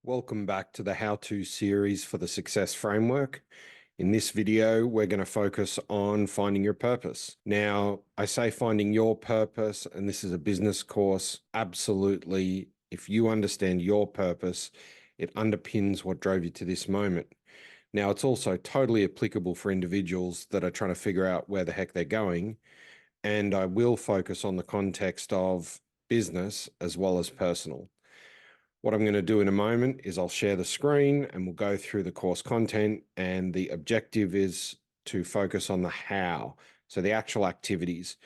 Welcome back to the how-to series for the Success Framework. In this video, we're going to focus on finding your purpose. Now, I say finding your purpose, and this is a business course. Absolutely, if you understand your purpose, it underpins what drove you to this moment. Now, it's also totally applicable for individuals that are trying to figure out where the heck they're going. And I will focus on the context of business as well as personal. What I'm going to do in a moment is I'll share the screen and we'll go through the course content, and the objective is to focus on the how, so the actual activities.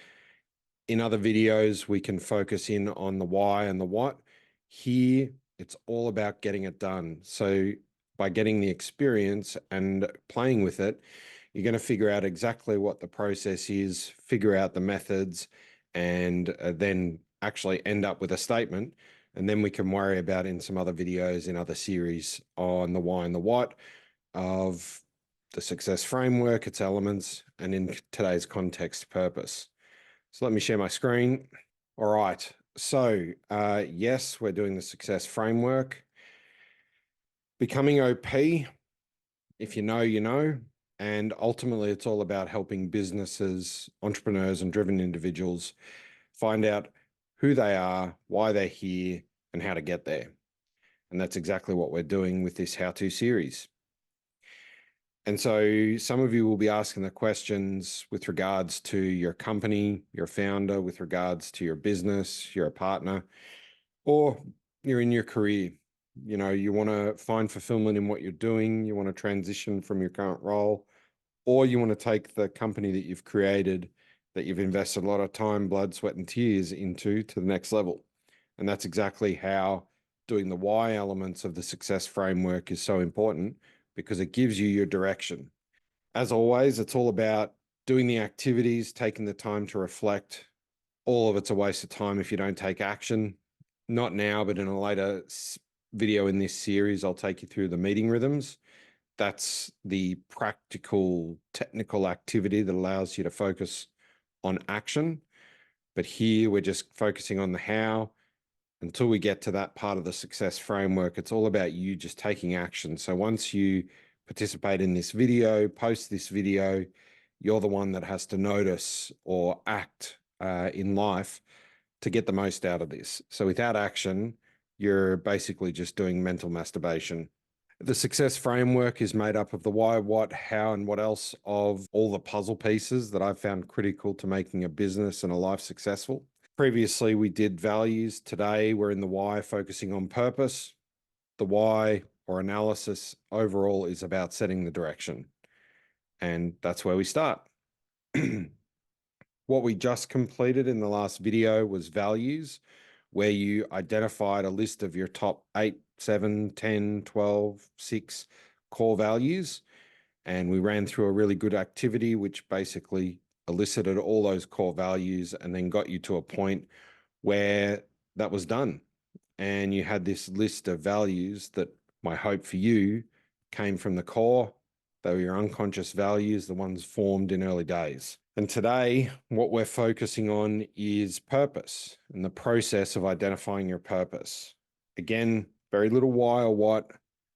In other videos, we can focus in on the why and the what. Here, it's all about getting it done. So by getting the experience and playing with it, you're going to figure out exactly what the process is, figure out the methods, and then actually end up with a statement. And then we can worry about in some other videos in other series on the why and the what of the success framework, its elements, and in today's context, purpose. So let me share my screen. All right. So yes, we're doing the success framework. Becoming OP, if you know, you know. And ultimately, it's all about helping businesses, entrepreneurs, and driven individuals find out who they are, why they're here, and how to get there. And that's exactly what we're doing with this how-to series. And so some of you will be asking the questions with regards to your company, your founder, with regards to your business, you're a partner, or you're in your career. You know, you want to find fulfillment in what you're doing, you want to transition from your current role, or you want to take the company that you've created, that you've invested a lot of time, blood, sweat, and tears into, to the next level. And that's exactly how doing the why elements of the success framework is so important, because it gives you your direction. As always, it's all about doing the activities, taking the time to reflect. All of it's a waste of time if you don't take action. Not now, but in a later video in this series, I'll take you through the meeting rhythms. That's the practical, technical activity that allows you to focus on action. But here we're just focusing on the how. Until we get to that part of the success framework, it's all about you just taking action. So once you participate in this video, post this video, you're the one that has to notice or act in life to get the most out of this. So without action, you're basically just doing mental masturbation. The success framework is made up of the why, what, how, and what else of all the puzzle pieces that I've found critical to making a business and a life successful. Previously, we did values. Today, we're in the why, focusing on purpose. The why, or analysis, overall is about setting the direction. And that's where we start. What we just completed in the last video was values, where you identified a list of your top 8, 7, 10, 12, 6 core values. And we ran through a really good activity, which basically elicited all those core values and then got you to a point where that was done. And you had this list of values that my hope for you came from the core. They were your unconscious values, the ones formed in early days. And today, what we're focusing on is purpose and the process of identifying your purpose. Again, very little why or what,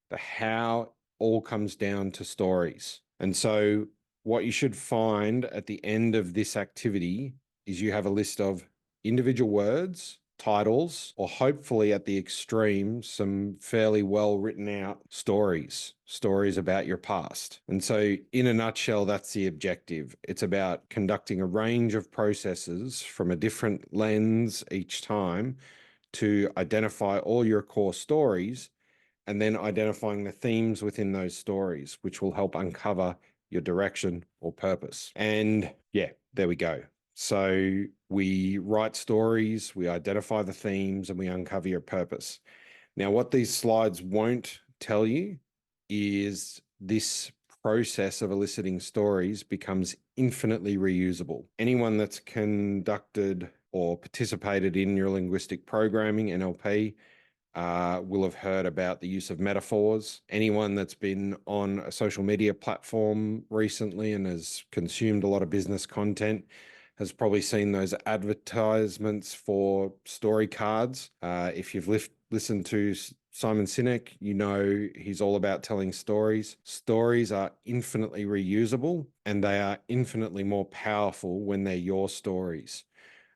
the how all comes down to stories. And so what you should find at the end of this activity is you have a list of individual words, titles, or hopefully at the extreme, some fairly well written out stories about your past. And so in a nutshell, that's the objective. It's about conducting a range of processes from a different lens each time to identify all your core stories, and then identifying the themes within those stories, which will help uncover your direction or purpose. And yeah, there we go. So we write stories, we identify the themes, and we uncover your purpose. Now, what these slides won't tell you is this process of eliciting stories becomes infinitely reusable. Anyone that's conducted or participated in neurolinguistic programming, NLP, will have heard about the use of metaphors. Anyone that's been on a social media platform recently and has consumed a lot of business content has probably seen those advertisements for story cards. If you've listened to Simon Sinek, you know, he's all about telling stories. Stories are infinitely reusable and they are infinitely more powerful when they're your stories.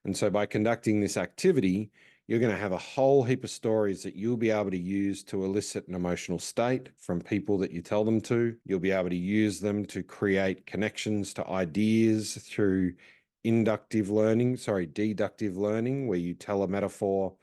And so by conducting this activity, you're going to have a whole heap of stories that you'll be able to use to elicit an emotional state from people that you tell them to. You'll be able to use them to create connections to ideas through deductive learning, where you tell a metaphor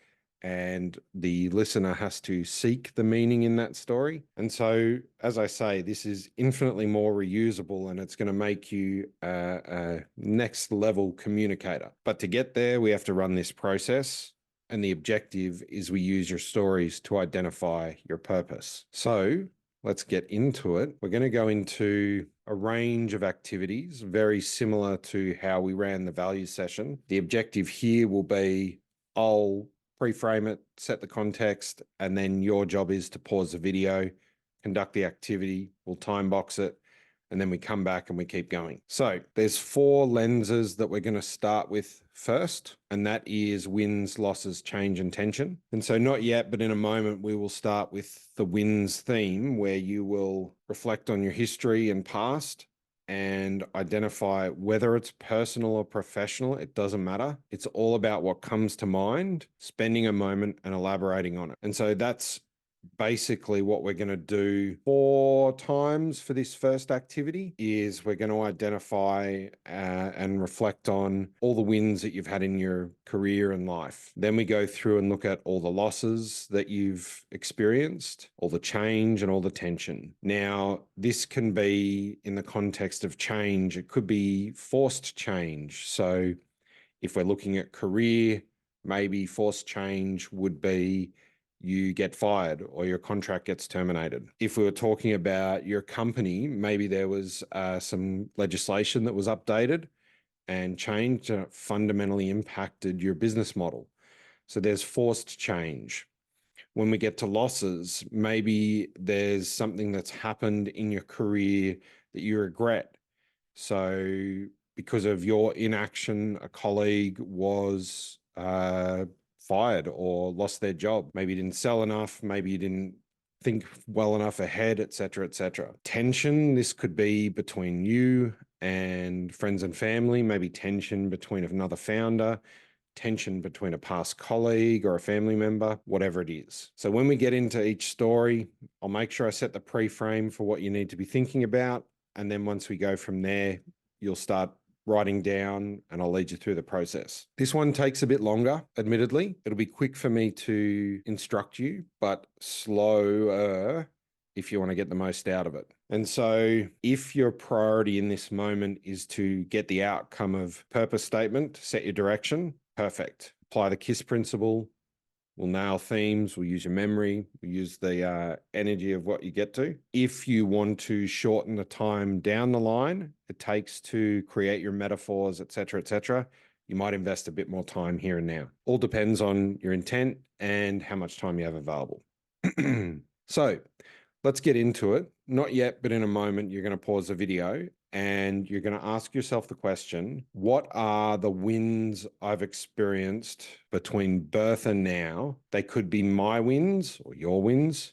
and the listener has to seek the meaning in that story. And so, as I say, this is infinitely more reusable and it's going to make you a next level communicator. But to get there, we have to run this process. And the objective is we use your stories to identify your purpose. So let's get into it. We're going to go into a range of activities, very similar to how we ran the value session. The objective here will be, I'll pre-frame it, set the context, and then your job is to pause the video, conduct the activity, we'll time box it, and then we come back and we keep going. So there's 4 lenses that we're going to start with first, and that is wins, losses, change, and tension. And so not yet, but in a moment, we will start with the wins theme, where you will reflect on your history and past and identify whether it's personal or professional, it doesn't matter. It's all about what comes to mind, spending a moment and elaborating on it. And so that's basically what we're going to do 4 times for this first activity is we're going to identify and reflect on all the wins that you've had in your career and life. Then we go through and look at all the losses that you've experienced, all the change and all the tension. Now, this can be in the context of change. It could be forced change. So if we're looking at career, maybe forced change would be you get fired or your contract gets terminated. If we were talking about your company, maybe there was some legislation that was updated and changed and fundamentally impacted your business model. So there's forced change. When we get to losses, maybe there's something that's happened in your career that you regret. So because of your inaction, a colleague was fired or lost their job. Maybe you didn't sell enough. Maybe you didn't think well enough ahead, et cetera, et cetera. Tension, this could be between you and friends and family, maybe tension between another founder, tension between a past colleague or a family member, whatever it is. So when we get into each story, I'll make sure I set the pre-frame for what you need to be thinking about. And then once we go from there, you'll start writing down and I'll lead you through the process. This one takes a bit longer, admittedly. It'll be quick for me to instruct you, but slower if you want to get the most out of it. And so if your priority in this moment is to get the outcome of purpose statement, set your direction, perfect. Apply the KISS principle. We'll nail themes. We'll use your memory. We'll use the energy of what you get to. If you want to shorten the time down the line it takes to create your metaphors, et cetera, you might invest a bit more time here and now. All depends on your intent and how much time you have available. So let's get into it. Not yet, but in a moment, you're going to pause the video and you're going to ask yourself the question, what are the wins I've experienced between birth and now? They could be my wins or your wins,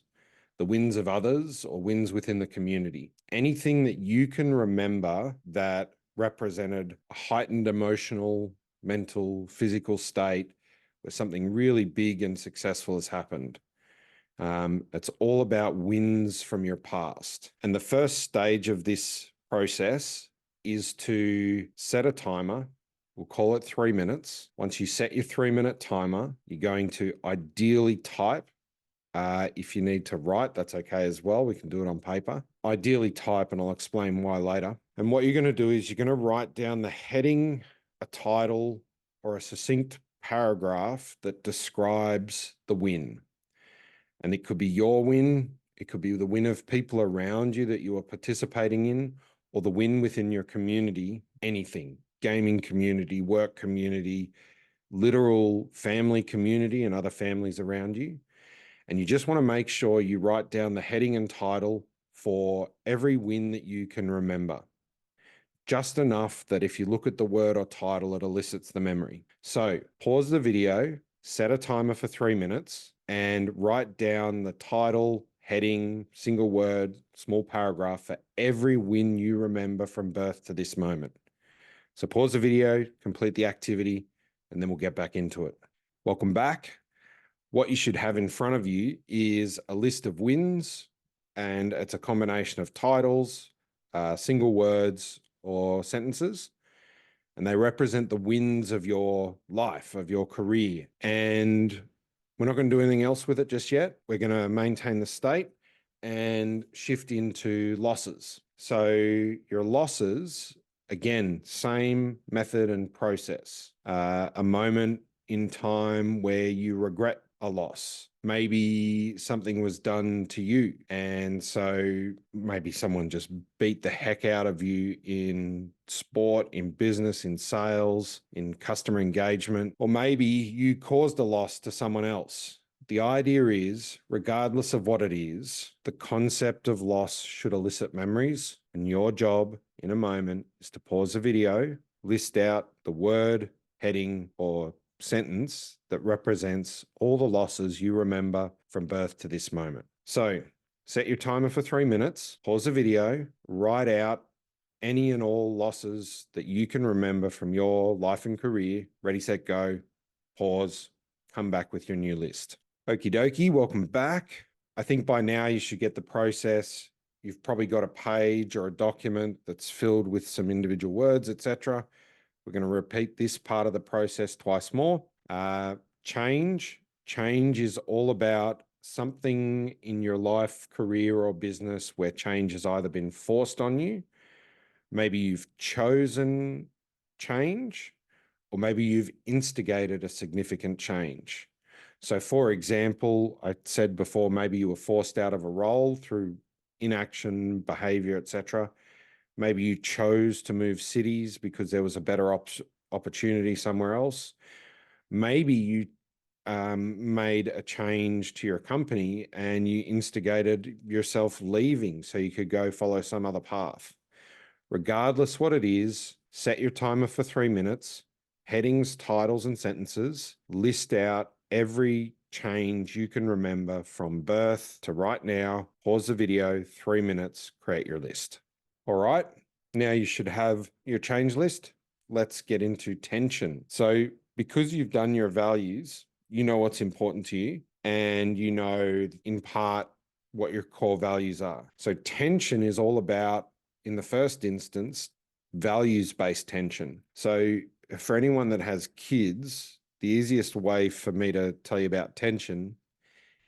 the wins of others or wins within the community. Anything that you can remember that represented a heightened emotional, mental, physical state where something really big and successful has happened. It's all about wins from your past. And the first stage of this process is to set a timer. We'll call it 3 minutes. Once you set your 3-minute timer, you're going to ideally type. If you need to write, that's okay as well. We can do it on paper. Ideally type, and I'll explain why later. And what you're going to do is you're going to write down the heading, a title, or a succinct paragraph that describes the win. And it could be your win. It could be the win of people around you that you are participating in, or the win within your community, anything, gaming community, work community, literal family community and other families around you. And you just want to make sure you write down the heading and title for every win that you can remember. Just enough that if you look at the word or title, it elicits the memory. So pause the video set a timer for 3 minutes and write down the title, heading, single word, small paragraph for every win you remember from birth to this moment. So pause the video, complete the activity, and then we'll get back into it. Welcome back. What you should have in front of you is a list of wins, and it's a combination of titles, single words, or sentences. And they represent the wins of your life, of your career. And we're not going to do anything else with it just yet. We're going to maintain the state and shift into losses. So your losses, again, same method and process. A moment in time where you regret a loss. Maybe something was done to you, and so maybe someone just beat the heck out of you in sport, in business, in sales, in customer engagement, or maybe you caused a loss to someone else. The idea is, regardless of what it is, the concept of loss should elicit memories, and your job in a moment is to pause the video, list out the word, heading, or sentence that represents all the losses you remember from birth to this moment. So set your timer for 3 minutes, pause the video, write out any and all losses that you can remember from your life and career. Ready, set, go, pause, come back with your new list. Okie dokie, welcome back. I think by now you should get the process. You've probably got a page or a document that's filled with some individual words, etc. We're going to repeat this part of the process twice more. Change is all about something in your life, career, or business where change has either been forced on you, maybe you've chosen change, or maybe you've instigated a significant change. So for example, I said before, maybe you were forced out of a role through inaction, behavior, etc. Maybe you chose to move cities because there was a better opportunity somewhere else. Maybe you made a change to your company and you instigated yourself leaving so you could go follow some other path. Regardless what it is, set your timer for 3 minutes, headings, titles, and sentences, list out every change you can remember from birth to right now, pause the video, 3 minutes, create your list. All right, now you should have your change list. Let's get into tension. So because you've done your values, you know what's important to you, and you know in part what your core values are. So tension is all about, in the first instance, values-based tension. So for anyone that has kids, the easiest way for me to tell you about tension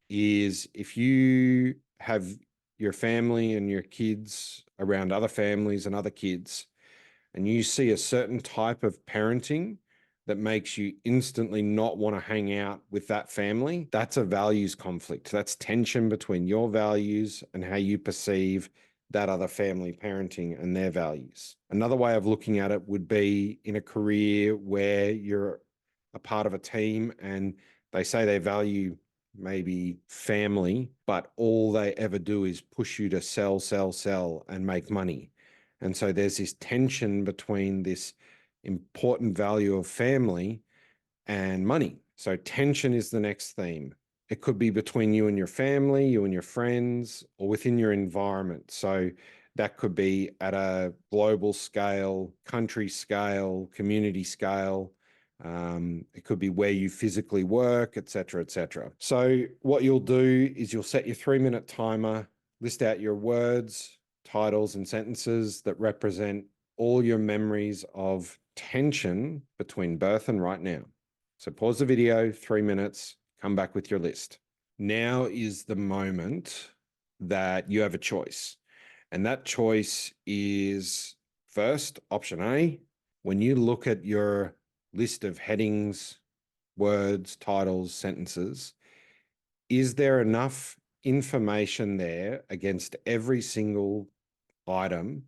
is if you have your family and your kids around other families and other kids, and you see a certain type of parenting that makes you instantly not want to hang out with that family, that's a values conflict. That's tension between your values and how you perceive that other family parenting and their values. Another way of looking at it would be in a career where you're a part of a team and they say they value maybe family, but all they ever do is push you to sell, and make money. And so there's this tension between this important value of family and money. So tension is the next theme. It could be between you and your family, you and your friends, or within your environment. So that could be at a global scale, country scale, community scale. It could be where you physically work, et cetera, et cetera. So what you'll do is you'll set your 3 minute timer, list out your words, titles, and sentences that represent all your memories of tension between birth and right now. So pause the video, 3 minutes, come back with your list. Now is the moment that you have a choice. And that choice is, first, option A. When you look at your list of headings, words, titles, sentences, is there enough information there against every single item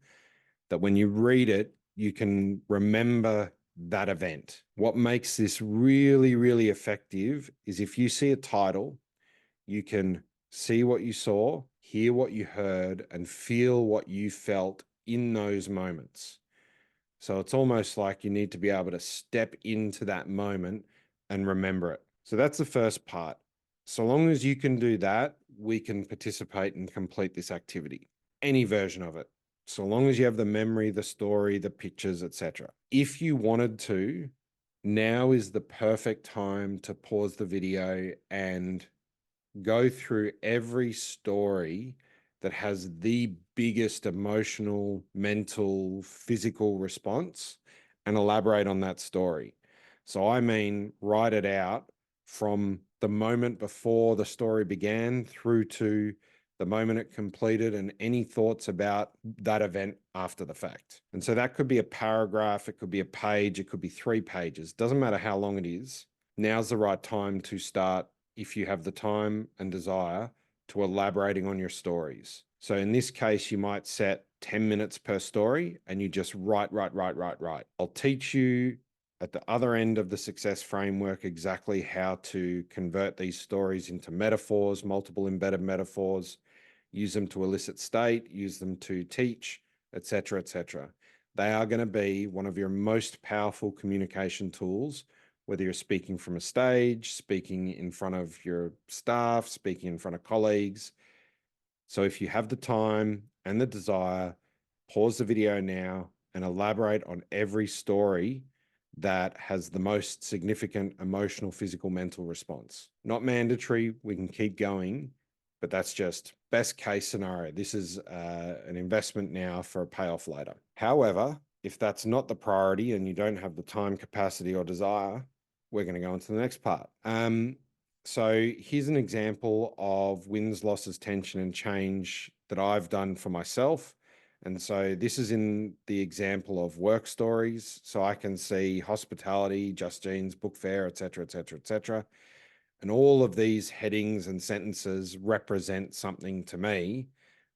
that when you read it, you can remember that event? What makes this really, really effective is if you see a title, you can see what you saw, hear what you heard, and feel what you felt in those moments. So it's almost like you need to be able to step into that moment and remember it. So that's the first part. So long as you can do that, we can participate and complete this activity, any version of it. So long as you have the memory, the story, the pictures, etc. If you wanted to, now is the perfect time to pause the video and go through every story that has the biggest emotional, mental, physical response and elaborate on that story. So I mean, write it out from the moment before the story began through to the moment it completed, and any thoughts about that event after the fact. And so that could be a paragraph, it could be a page, it could be 3 pages. Doesn't matter how long it is. Now's the right time to start, if you have the time and desire, to elaborating on your stories. So in this case, you might set 10 minutes per story and you just write. I'll teach you at the other end of the success framework exactly how to convert these stories into metaphors, multiple embedded metaphors, use them to elicit state, use them to teach, etc., etc. They are going to be one of your most powerful communication tools, whether you're speaking from a stage, speaking in front of your staff, speaking in front of colleagues. So if you have the time and the desire, pause the video now and elaborate on every story that has the most significant emotional, physical, mental response. Not mandatory, we can keep going, but that's just best case scenario. This is an investment now for a payoff later. However, if that's not the priority and you don't have the time, capacity, or desire, we're going to go into the next part. So here's an example of wins, losses, tension, and change that I've done for myself. And so this is in the example of work stories. So I can see hospitality, Just Jeans, book fair, etc., etc., etc. And all of these headings and sentences represent something to me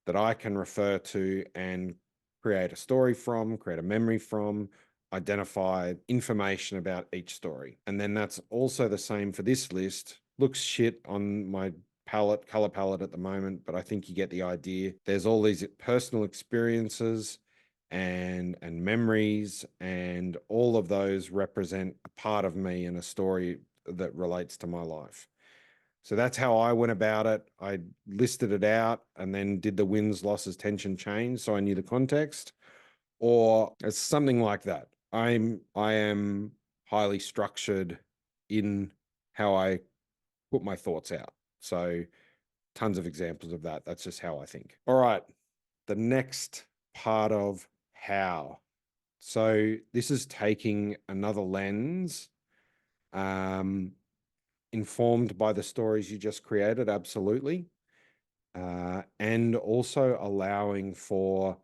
that I can refer to and create a story from, create a memory from, identify information about each story. And then that's also the same for this list. Looks shit on my color palette at the moment, but I think you get the idea. There's all these personal experiences and memories, and all of those represent a part of me and a story that relates to my life. So that's how I went about it. I listed it out and then did the wins, losses, tension, change, so I knew the context. Or it's something like that. I am highly structured in how I put my thoughts out. So tons of examples of that. That's just how I think. All right. The next part of how. So this is taking another lens, informed by the stories you just created, absolutely. And also allowing for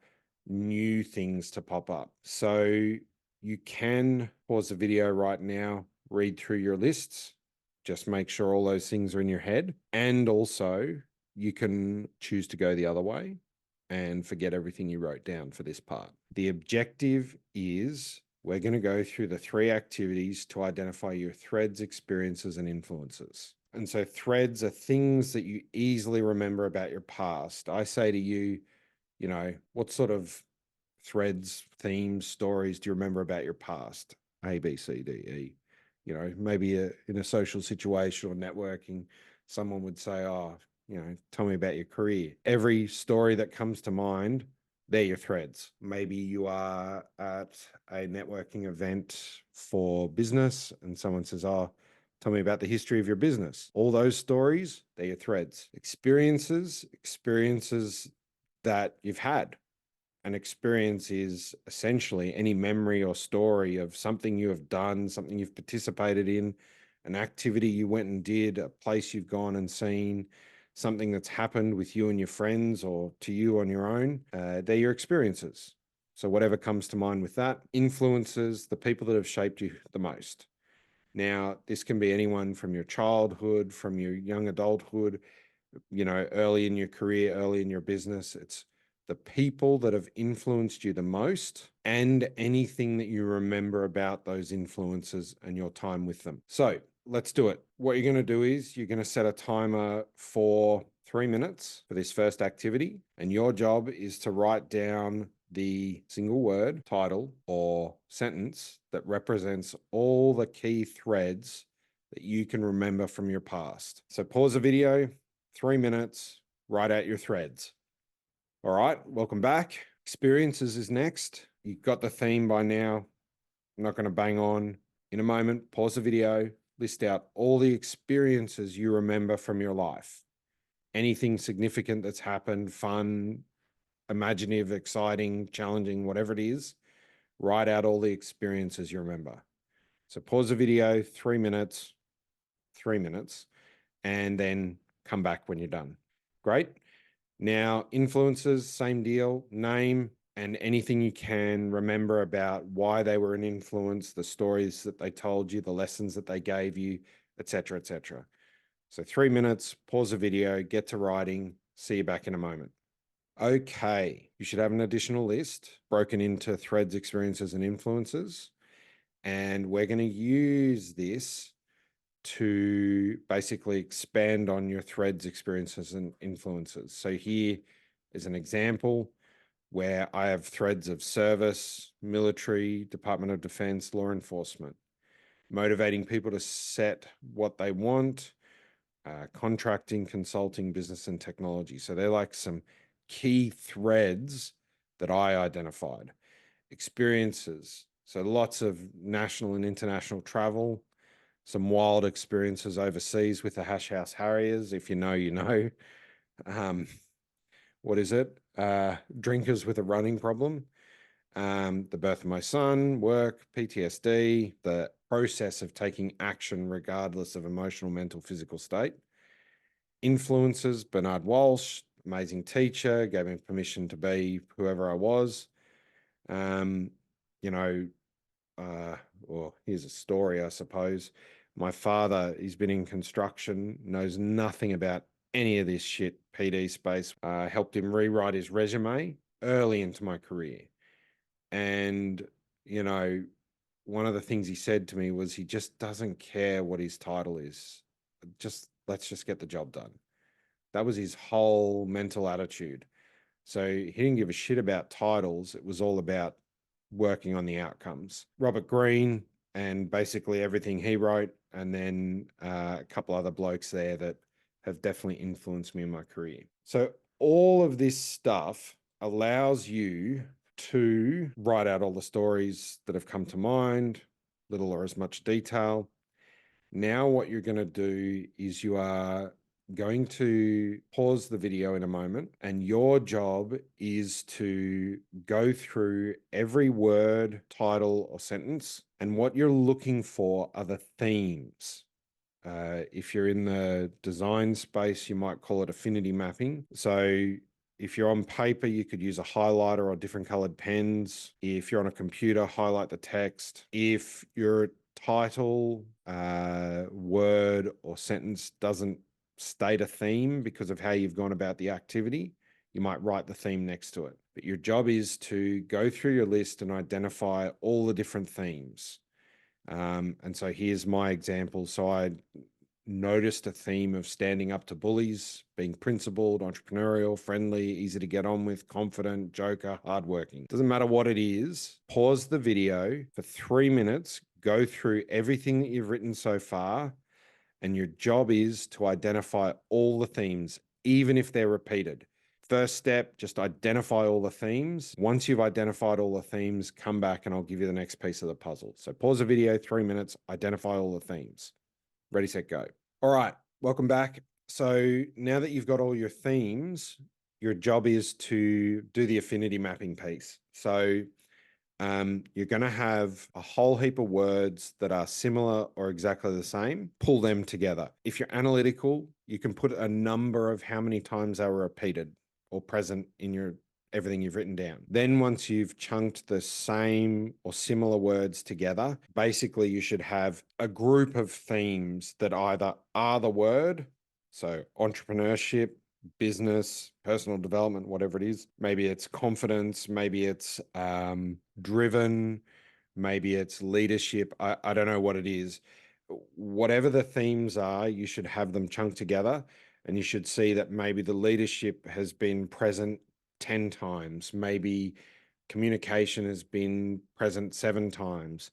new things to pop up. So you can pause the video right now, read through your lists, just make sure all those things are in your head. And also you can choose to go the other way and forget everything you wrote down for this part. The objective is we're going to go through the 3 activities to identify your threads, experiences, and influences. And so threads are things that you easily remember about your past. I say to you, you know, what sort of threads, themes, stories do you remember about your past? A, B, C, D, E. You know, maybe in a social situation or networking, someone would say, oh, you know, tell me about your career. Every story that comes to mind, they're your threads. Maybe you are at a networking event for business and someone says, oh, tell me about the history of your business. All those stories, they're your threads. Experiences that you've had. An experience is essentially any memory or story of something you have done, something you've participated in, an activity you went and did, a place you've gone and seen, something that's happened with you and your friends or to you on your own. They're your experiences. So whatever comes to mind with that influences the people that have shaped you the most. Now, this can be anyone from your childhood, from your young adulthood, you know, early in your career, early in your business. It's the people that have influenced you the most and anything that you remember about those influences and your time with them. So let's do it. What you're going to do is you're going to set a timer for 3 minutes for this first activity. And your job is to write down the single word, title, or sentence that represents all the key threads that you can remember from your past. So pause the video, 3 minutes, write out your threads. All right, welcome back. Experiences is next. You've got the theme by now. I'm not going to bang on. In a moment, pause the video, list out all the experiences you remember from your life. Anything significant that's happened, fun, imaginative, exciting, challenging, whatever it is, write out all the experiences you remember. So pause the video, 3 minutes, and then come back when you're done. Great. Now, influences, same deal, name and anything you can remember about why they were an influence, the stories that they told you, the lessons that they gave you, etc., etc. So 3 minutes, pause the video, get to writing, see you back in a moment. Okay, you should have an additional list broken into threads, experiences, and influences. And we're going to use this to basically expand on your threads, experiences, and influences. So here is an example where I have threads of service, military, Department of Defense, law enforcement, motivating people to set what they want, contracting, consulting, business, and technology. So they're like some key threads that I identified. Experiences. So lots of national and international travel, some wild experiences overseas with the Hash House Harriers. If you know, you know. What is it? Drinkers with a running problem. The birth of my son, work, PTSD, the process of taking action regardless of emotional, mental, physical state. Influences, Bernard Walsh, amazing teacher, gave me permission to be whoever I was. You know, well, here's a story, I suppose. My father, he's been in construction, knows nothing about any of this shit, PD space. Helped him rewrite his resume early into my career. And, you know, one of the things he said to me was he just doesn't care what his title is. Let's just get the job done. That was his whole mental attitude. So he didn't give a shit about titles. It was all about working on the outcomes. Robert Greene and basically everything he wrote, and then a couple other blokes there that have definitely influenced me in my career. So all of this stuff allows you to write out all the stories that have come to mind, little or as much detail. Now what you're going to do is you are going to pause the video in a moment, and your job is to go through every word, title, or sentence, and what you're looking for are the themes. If you're in the design space, you might call it affinity mapping. So if you're on paper, you could use a highlighter or different colored pens. If you're on a computer, highlight the text. If your title, word, or sentence doesn't state a theme because of how you've gone about the activity, you might write the theme next to it. But your job is to go through your list and identify all the different themes. And so here's my example. So I noticed a theme of standing up to bullies, being principled, entrepreneurial, friendly, easy to get on with, confident, joker, hardworking. Doesn't matter what it is. Pause the video for 3 minutes, go through everything that you've written so far, and your job is to identify all the themes, even if they're repeated. First step, just identify all the themes. Once you've identified all the themes, come back and I'll give you the next piece of the puzzle. So pause the video, 3 minutes, identify all the themes. Ready, set, go. All right, welcome back. So now that you've got all your themes, your job is to do the affinity mapping piece. So you're going to have a whole heap of words that are similar or exactly the same, pull them together. If you're analytical, you can put a number of how many times they were repeated or present in everything you've written down. Then once you've chunked the same or similar words together, basically you should have a group of themes that either are the word, so entrepreneurship, business, personal development, whatever it is. Maybe it's confidence, maybe it's driven, maybe it's leadership. I don't know what it is. Whatever the themes are, you should have them chunked together, and you should see that maybe the leadership has been present 10 times. Maybe communication has been present 7 times.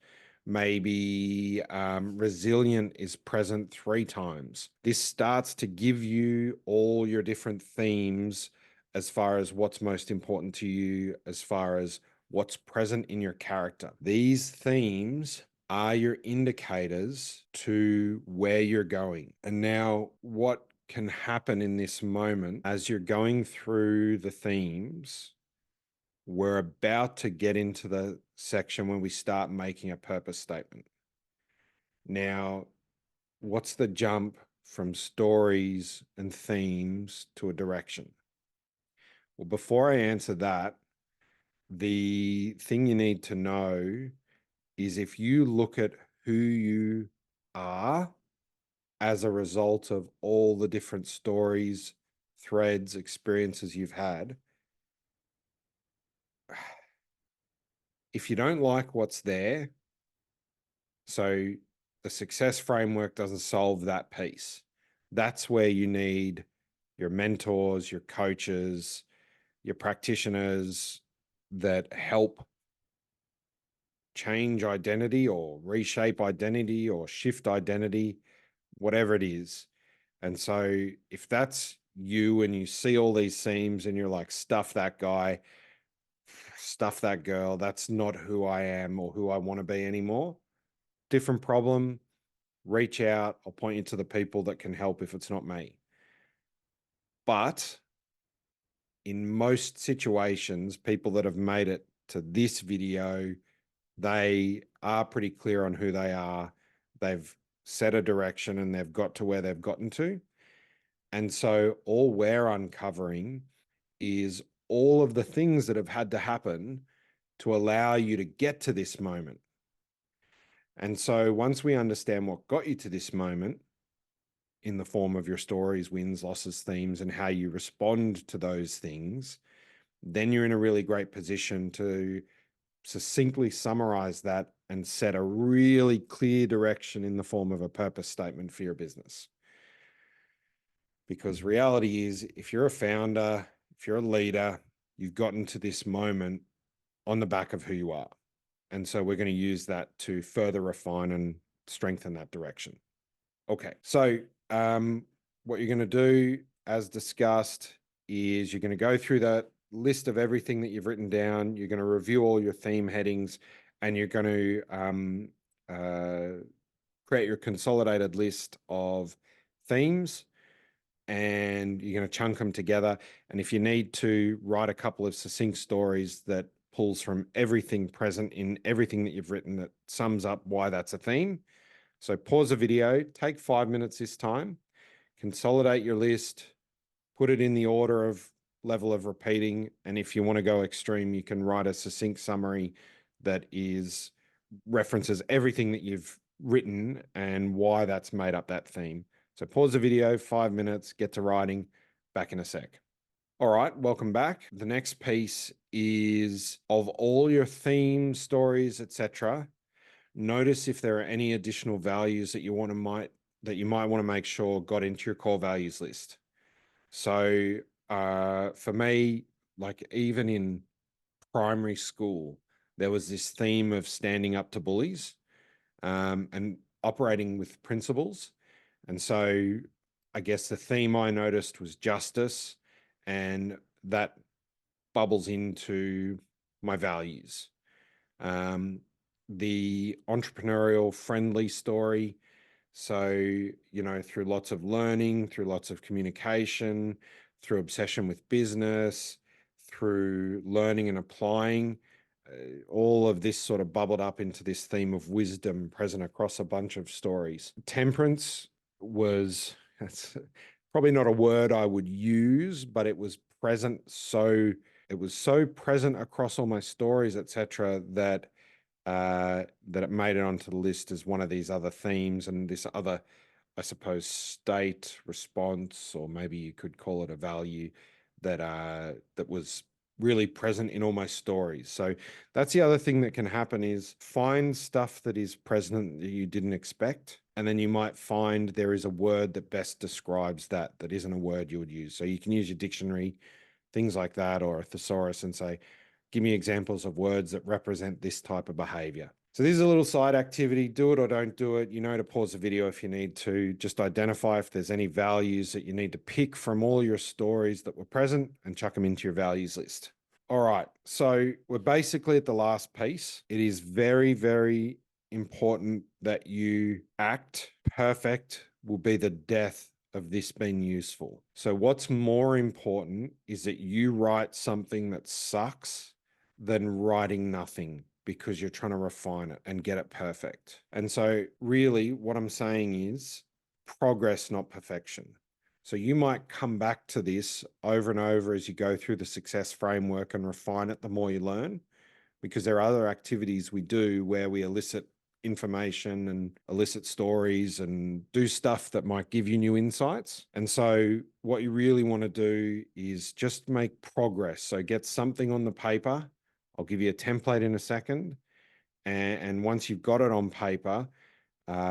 Maybe resilient is present 3 times. This starts to give you all your different themes as far as what's most important to you, as far as what's present in your character. These themes are your indicators to where you're going. And now, what can happen in this moment as you're going through the themes, we're about to get into the section when we start making a purpose statement. Now, what's the jump from stories and themes to a direction? Well, before I answer that, the thing you need to know is if you look at who you are as a result of all the different stories, threads, experiences you've had, if you don't like what's there, so the success framework doesn't solve that piece. That's where you need your mentors, your coaches, your practitioners that help change identity or reshape identity or shift identity, whatever it is. And so if that's you and you see all these themes and you're like, stuff that guy, stuff that girl, that's not who I am or who I want to be anymore. Different problem, reach out. I'll point you to the people that can help if it's not me. But in most situations, people that have made it to this video, they are pretty clear on who they are. They've set a direction and they've got to where they've gotten to. And so all we're uncovering is all of the things that have had to happen to allow you to get to this moment. And so once we understand what got you to this moment in the form of your stories, wins, losses, themes, and how you respond to those things, then you're in a really great position to succinctly summarize that and set a really clear direction in the form of a purpose statement for your business. Because reality is, if you're a founder, if you're a leader, you've gotten to this moment on the back of who you are. And so we're going to use that to further refine and strengthen that direction. Okay, so what you're going to do, as discussed, is you're going to go through that list of everything that you've written down. You're going to review all your theme headings, and you're going to create your consolidated list of themes, and you're going to chunk them together. And if you need to, write a couple of succinct stories that pulls from everything present in everything that you've written that sums up why that's a theme. So pause the video, take 5 minutes this time, consolidate your list, put it in the order of level of repeating. And if you want to go extreme, you can write a succinct summary that references everything that you've written and why that's made up that theme. So pause the video, 5 minutes, get to writing, back in a sec. All right, welcome back. The next piece is of all your themes, stories, etc. Notice if there are any additional values that you might want to make sure got into your core values list. So for me, like even in primary school, there was this theme of standing up to bullies and operating with principles. And so I guess the theme I noticed was justice, and that bubbles into my values. The entrepreneurial friendly story. So, through lots of learning, through lots of communication, through obsession with business, through learning and applying, all of this sort of bubbled up into this theme of wisdom present across a bunch of stories. Temperance that's probably not a word I would use, but it was present. So it was so present across all my stories, etc., that it made it onto the list as one of these other themes and this other, I suppose, state response, or maybe you could call it a value that was really present in all my stories. So that's the other thing that can happen, is find stuff that is present that you didn't expect. And then you might find there is a word that best describes that isn't a word you would use. So you can use your dictionary, things like that, or a thesaurus, and say, give me examples of words that represent this type of behavior. So this is a little side activity. Do it or don't do it. You know to pause the video if you need to. Just identify if there's any values that you need to pick from all your stories that were present and chuck them into your values list. All right. So we're basically at the last piece. It is very, very important that you act. Perfect will be the death of this being useful. So what's more important is that you write something that sucks than writing nothing, because you're trying to refine it and get it perfect. And so really what I'm saying is progress, not perfection. So you might come back to this over and over as you go through the success framework and refine it the more you learn, because there are other activities we do where we elicit information and elicit stories and do stuff that might give you new insights. And so what you really want to do is just make progress. So get something on the paper. I'll give you a template in a second. And once you've got it on paper,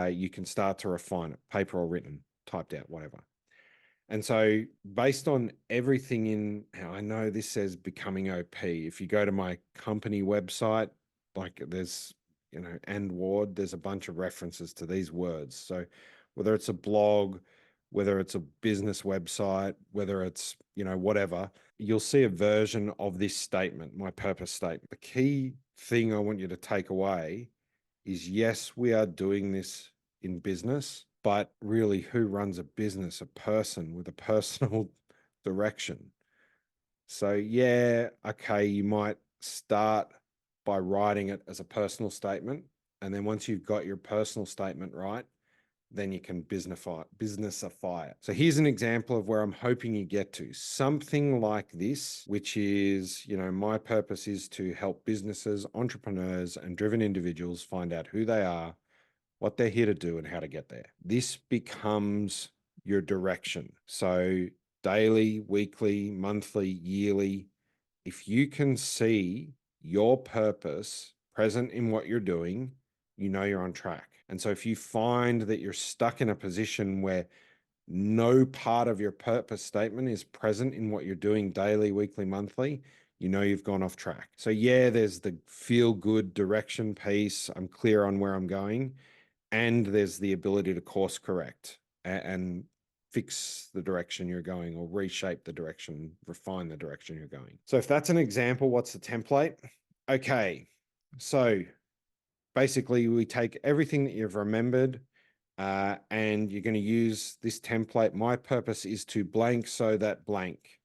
you can start to refine it, paper or written, typed out, whatever. And so based on everything in, I know this says becoming OP. If you go to my company website, like there's, and Ward, there's a bunch of references to these words. So whether it's a blog, whether it's a business website, whether it's, whatever, you'll see a version of this statement, my purpose statement. The key thing I want you to take away is, yes, we are doing this in business, but really, who runs a business? A person with a personal direction. So yeah, okay, you might start by writing it as a personal statement. And then once you've got your personal statement right, then you can businessify it. So here's an example of where I'm hoping you get to. Something like this, which is, my purpose is to help businesses, entrepreneurs, and driven individuals find out who they are, what they're here to do, and how to get there. This becomes your direction. So daily, weekly, monthly, yearly, if you can see your purpose present in what you're doing, you're on track. And so if you find that you're stuck in a position where no part of your purpose statement is present in what you're doing daily, weekly, monthly, you've gone off track. So yeah, there's the feel good direction piece. I'm clear on where I'm going. And there's the ability to course correct and fix the direction you're going, or reshape the direction, refine the direction you're going. So if that's an example, what's the template? Okay, so basically we take everything that you've remembered and you're going to use this template. My purpose is to blank so that blank,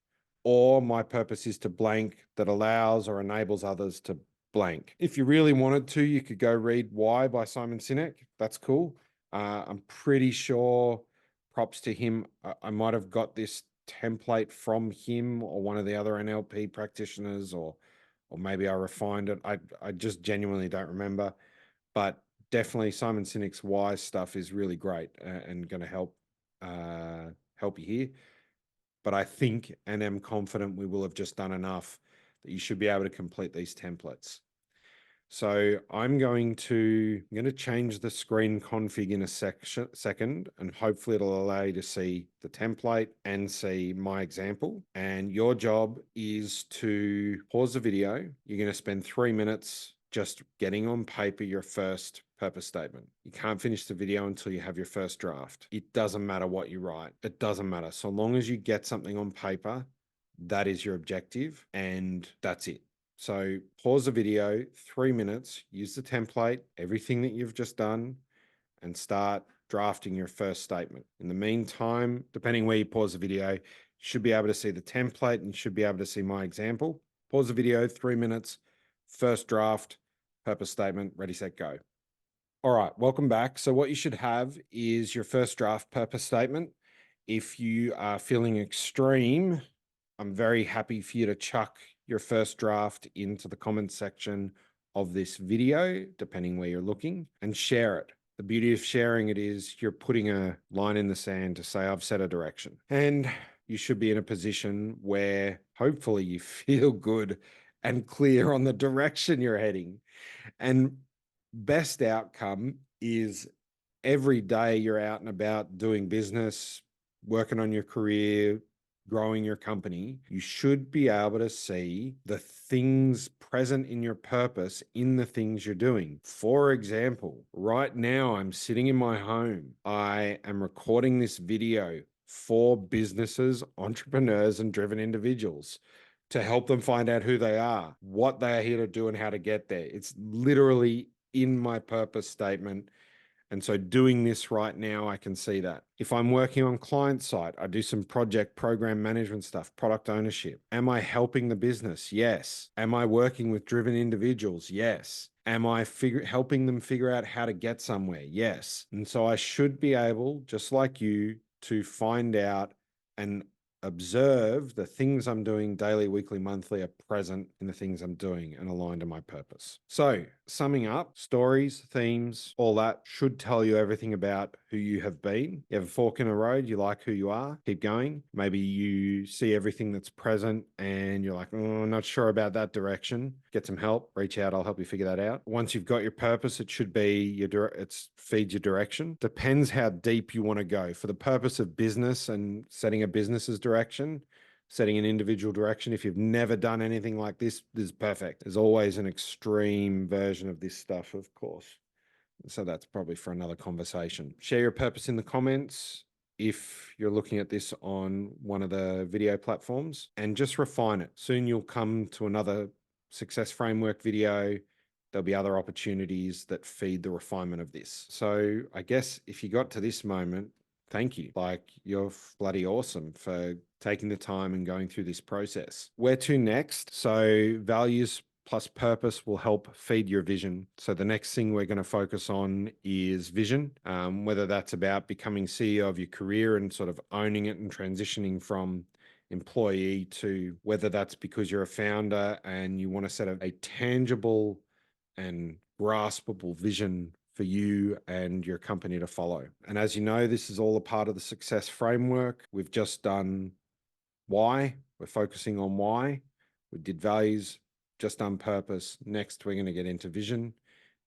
or my purpose is to blank that allows or enables others to blank. If you really wanted to, you could go read Why by Simon Sinek. That's cool. I'm pretty sure, props to him, I might have got this template from him or one of the other NLP practitioners, or maybe I refined it. I just genuinely don't remember, but definitely Simon Sinek's Why stuff is really great and going to help you here. But I think and am confident we will have just done enough that you should be able to complete these templates. So I'm going to change the screen config in a second, and hopefully it'll allow you to see the template and see my example. And your job is to pause the video. You're going to spend 3 minutes just getting on paper your first purpose statement. You can't finish the video until you have your first draft. It doesn't matter what you write. It doesn't matter. So long as you get something on paper, that is your objective, and that's it. So pause the video, 3 minutes, use the template, everything that you've just done, and start drafting your first statement. In the meantime, depending where you pause the video, you should be able to see the template and you should be able to see my example. Pause the video, 3 minutes, first draft, purpose statement, ready, set, go. All right, welcome back. So what you should have is your first draft purpose statement. If you are feeling extreme, I'm very happy for you to chuck your first draft into the comments section of this video, depending where you're looking, and share it. The beauty of sharing it is you're putting a line in the sand to say, I've set a direction. And you should be in a position where hopefully you feel good and clear on the direction you're heading. And best outcome is every day you're out and about doing business, working on your career, growing your company, you should be able to see the things present in your purpose in the things you're doing. For example, right now I'm sitting in my home. I am recording this video for businesses, entrepreneurs, and driven individuals to help them find out who they are, what they are here to do, and how to get there. It's literally in my purpose statement. And so doing this right now, I can see that. If I'm working on client side, I do some project program management stuff, product ownership. Am I helping the business? Yes. Am I working with driven individuals? Yes. Am I helping them figure out how to get somewhere? Yes. And so I should be able, just like you, to find out and observe the things I'm doing daily, weekly, monthly are present in the things I'm doing and aligned to my purpose. So summing up, stories, themes, all that should tell you everything about who you have been. You have a fork in the road, you like who you are, keep going. Maybe you see everything that's present and you're like, oh, I'm not sure about that direction. Get some help, reach out, I'll help you figure that out. Once you've got your purpose, it should be it's feeds your direction. Depends how deep you want to go. For the purpose of business and setting a business's direction, setting an individual direction, if you've never done anything like this is perfect. There's always an extreme version of this stuff, of course. So that's probably for another conversation. Share your purpose in the comments if you're looking at this on one of the video platforms, and just refine it. Soon you'll come to another success framework video. There'll be other opportunities that feed the refinement of this. So I guess if you got to this moment, thank you. Like, you're bloody awesome for taking the time and going through this process. Where to next? So values plus purpose will help feed your vision. So the next thing we're going to focus on is vision, whether that's about becoming CEO of your career and sort of owning it and transitioning from employee to whether that's because you're a founder and you want to set a tangible and graspable vision for you and your company to follow. And as you know, this is all a part of the success framework. We've just done why. We're focusing on why. We did values, just done purpose. Next, we're going to get into vision.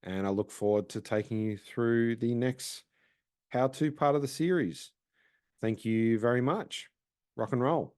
And I look forward to taking you through the next how-to part of the series. Thank you very much. Rock and roll.